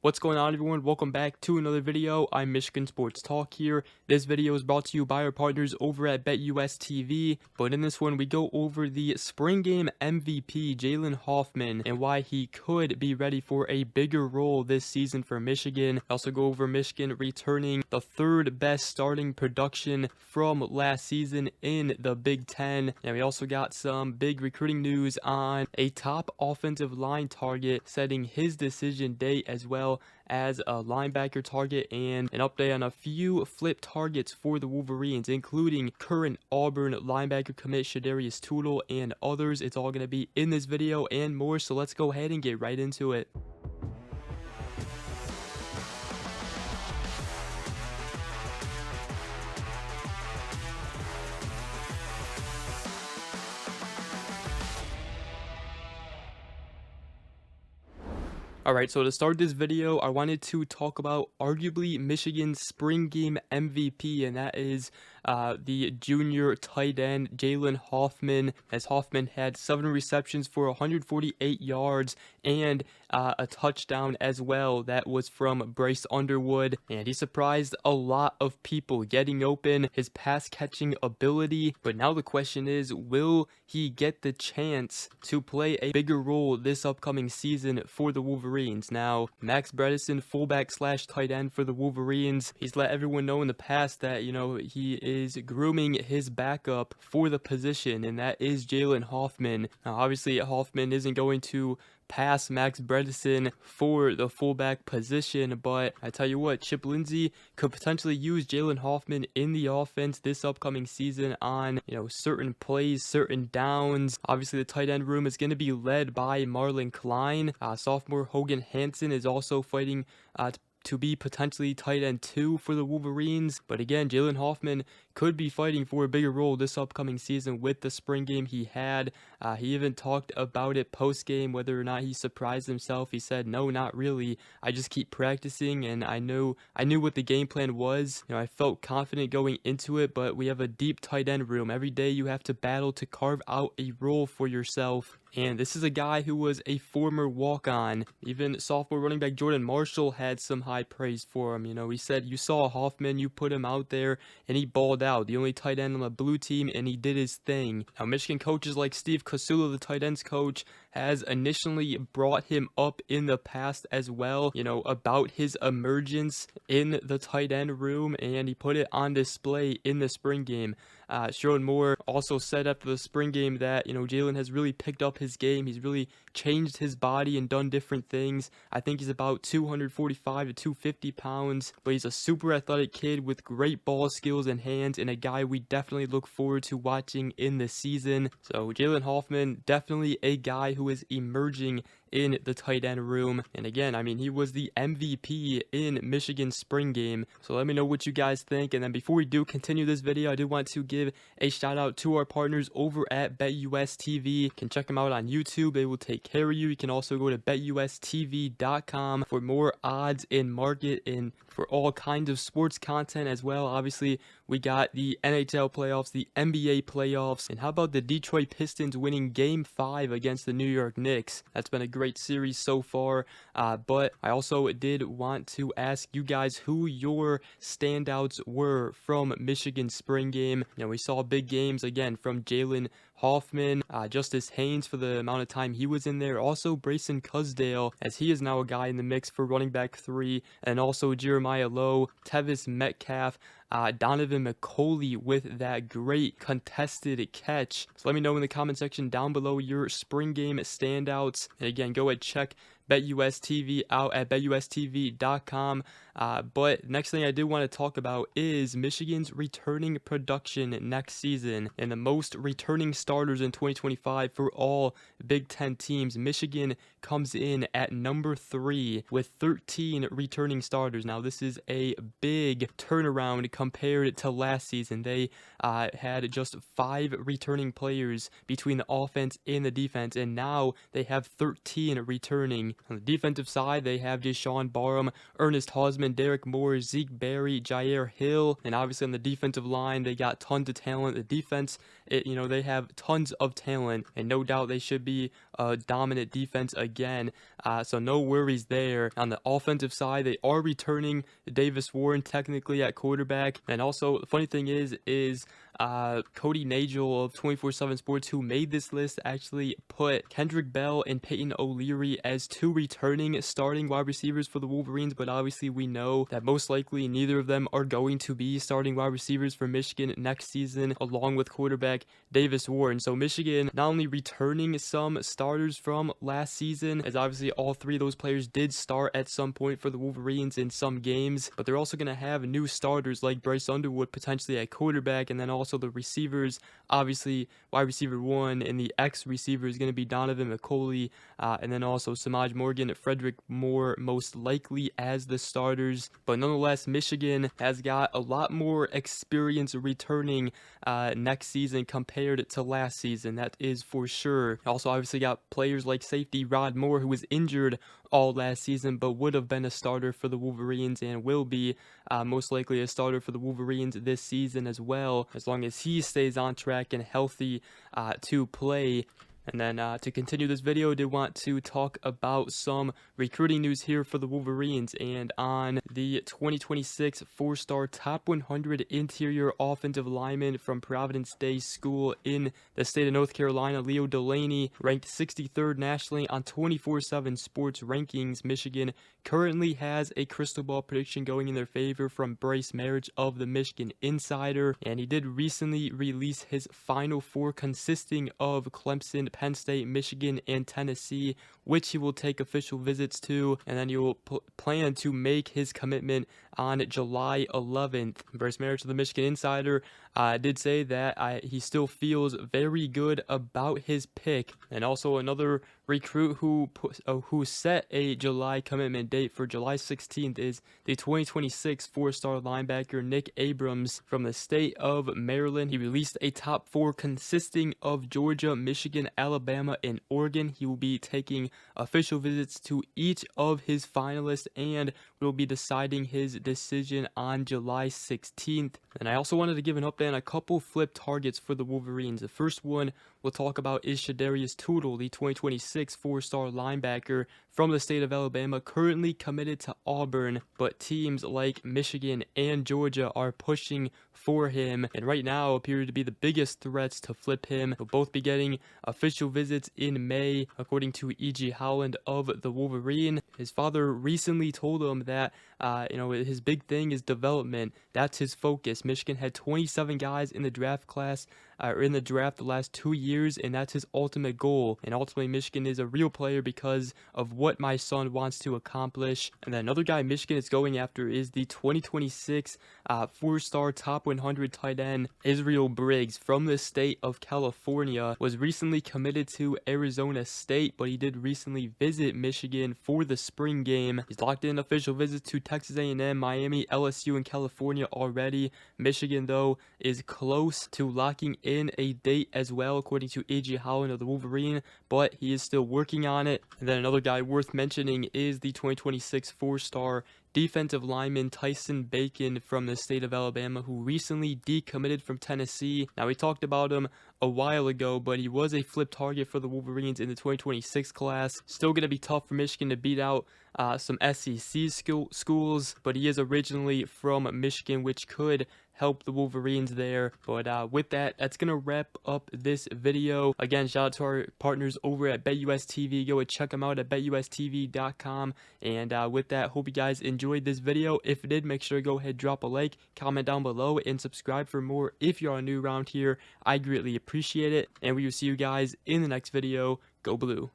What's going on, everyone? Welcome back to another video. I'm Michigan Sports Talk here. This video is brought to you by our partners over at BetUS TV. But in this one, we go over the spring game MVP, Jalen Hoffman, and why he could be ready for a bigger role this season for Michigan. I also go over Michigan returning the third best starting production from last season in the Big Ten. And we also got some big recruiting news on a top offensive line target setting his decision date, as well as a linebacker target, and an update on a few flip targets for the Wolverines, including current Auburn linebacker commit Shadarius Tootle and others. It's all going to be in this video and more, so let's go ahead and get right into it. Alright, so to start this video, I wanted to talk about arguably Michigan's spring game MVP, and that is the junior tight end Jalen Hoffman, as Hoffman had 7 receptions for 148 yards and a touchdown as well. That was from Bryce Underwood, and he surprised a lot of people getting open, his pass catching ability. But now the question is, will he get the chance to play a bigger role this upcoming season for the Wolverines? Now, Max Bredesen, fullback slash tight end for the Wolverines, he's let everyone know in the past that, he is grooming his backup for the position, and that is Jalen Hoffman. Now, obviously, Hoffman isn't going to pass Max Bredesen for the fullback position, but I tell you what, Chip Lindsey could potentially use Jalen Hoffman in the offense this upcoming season on certain plays, certain downs. Obviously, the tight end room is going to be led by Marlon Klein. Sophomore Hogan Hansen is also fighting to be potentially tight end 2 for the Wolverines. But again, Jalen Hoffman could be fighting for a bigger role this upcoming season with the spring game he had. He even talked about it post game, whether or not he surprised himself. He said, "No, not really. I just keep practicing, and I knew what the game plan was. I felt confident going into it, but we have a deep tight end room. Every day you have to battle to carve out a role for yourself." And this is a guy who was a former walk-on. Even sophomore running back Jordan Marshall had some high praise for him. He said, "You saw Hoffman, you put him out there, and he balled out. The only tight end on the blue team, and he did his thing." Now, Michigan coaches like Steve Casula, the tight ends coach, has initially brought him up in the past as well, about his emergence in the tight end room, and he put it on display in the spring game. Sherrod Moore also said after the spring game that, Jalen has really picked up his game. He's really changed his body and done different things. I think he's about 245 to 250 pounds, but he's a super athletic kid with great ball skills and hands, and a guy we definitely look forward to watching in the season. So Jalen Hoffman, definitely a guy who is emerging in the tight end room. And again, he was the MVP in Michigan's spring game. So let me know what you guys think. And then before we do continue this video, I do want to give a shout out to our partners over at BetUS TV. You can check them out on YouTube. They will take care of you. You can also go to betustv.com for more odds in market and for all kinds of sports content as well. Obviously, we got the NHL playoffs, the NBA playoffs, and how about the Detroit Pistons winning Game 5 against the New York Knicks? That's been a great series so far, but I also did want to ask you guys who your standouts were from Michigan's spring game. We saw big games again from Jalen Hoffman, Justice Haynes for the amount of time he was in there, also Brayson Cusdale, as he is now a guy in the mix for running back 3, and also Jeremiah Lowe, Tevis Metcalf, Donovan McCauley with that great contested catch. So let me know in the comment section down below your spring game standouts. And again, go ahead, check BetUS TV out at betustv.com. But next thing I do want to talk about is Michigan's returning production next season, and the most returning starters in 2025 for all Big Ten teams. Michigan comes in at number 3 with 13 returning starters. Now, this is a big turnaround compared to last season. They had just 5 returning players between the offense and the defense, and now they have 13 returning On the defensive side, they have Deshaun Barham, Ernest Hausman, Derek Moore, Zeke Berry, Jair Hill, and obviously on the defensive line, they got tons of talent. The defense, they have tons of talent, and no doubt they should be a dominant defense again. So no worries there. On the offensive side, they are returning Davis Warren technically at quarterback, and also the funny thing is Cody Nagel of 24/7 Sports, who made this list, actually put Kendrick Bell and Peyton O'Leary as two returning starting wide receivers for the Wolverines, but obviously we know that most likely neither of them are going to be starting wide receivers for Michigan next season, along with quarterback Davis Warren. So Michigan not only returning some starters from last season, as obviously all three of those players did start at some point for the Wolverines in some games, but they're also going to have new starters like Bryce Underwood potentially at quarterback, and then also the receivers, obviously wide receiver 1 and the X receiver is going to be Donovan McCulley, and then also Samaj Morgan, Frederick Moore most likely as the starters. But nonetheless, Michigan has got a lot more experience returning next season compared to last season, that is for sure. Also obviously got players like safety Rod Moore, who was injured all last season but would have been a starter for the Wolverines and will be most likely a starter for the Wolverines this season as well, as long as he stays on track and healthy to play. And then to continue this video, I did want to talk about some recruiting news here for the Wolverines. And on the 2026 4-star top 100 interior offensive lineman from Providence Day School in the state of North Carolina, Leo Delaney, ranked 63rd nationally on 24/7 Sports rankings. Michigan currently has a crystal ball prediction going in their favor from Bryce Marriage of the Michigan Insider. And he did recently release his Final Four consisting of Clemson, Penn State, Michigan, and Tennessee, which he will take official visits to, and then he will plan to make his commitment on July 11th. Bryce Marriage of the Michigan Insider did say that he still feels very good about his pick. And also another recruit who set a July commitment date for July 16th is the 2026 4-star linebacker Nick Abrams from the state of Maryland. He released a top 4 consisting of Georgia, Michigan, Alabama, and Oregon. He will be taking official visits to each of his finalists and will be deciding his decision on July 16th. And I also wanted to give an update on a couple flip targets for the Wolverines. The first one we'll talk about is Shadarius Tootle, the 2026 4-star linebacker from the state of Alabama, currently committed to Auburn, but teams like Michigan and Georgia are pushing for him, and right now appear to be the biggest threats to flip him. He'll both be getting official visits in May, according to E.G. Holland of the Wolverine. His father recently told him that his big thing is development. That's his focus. Michigan had 27 guys in the draft class, in the draft the last 2 years, and that's his ultimate goal. And ultimately, Michigan is a real player because of what my son wants to accomplish. And then another guy Michigan is going after is the 2026 4-star top 100 tight end Israel Briggs from the state of California. Was recently committed to Arizona State, but he did recently visit Michigan for the spring game. He's locked in official visits to Texas A&M, Miami, LSU, and California already. Michigan, though, is close to locking in a date as well, according to A.G. Holland of the Wolverine, but he is still working on it. And then another guy worth mentioning is the 2026 4-star defensive lineman Tyson Bacon from the state of Alabama, who recently decommitted from Tennessee. Now, we talked about him a while ago, but he was a flip target for the Wolverines in the 2026 class. Still going to be tough for Michigan to beat out some SEC schools, but he is originally from Michigan, which could help the Wolverines there. But with that, that's going to wrap up this video. Again, shout out to our partners over at BetUSTV. Go and check them out at betustv.com. And with that, hope you guys enjoyed this video. If you did, make sure to go ahead, drop a like, comment down below, and subscribe for more if you are new around here. I greatly appreciate it. And we will see you guys in the next video. Go Blue.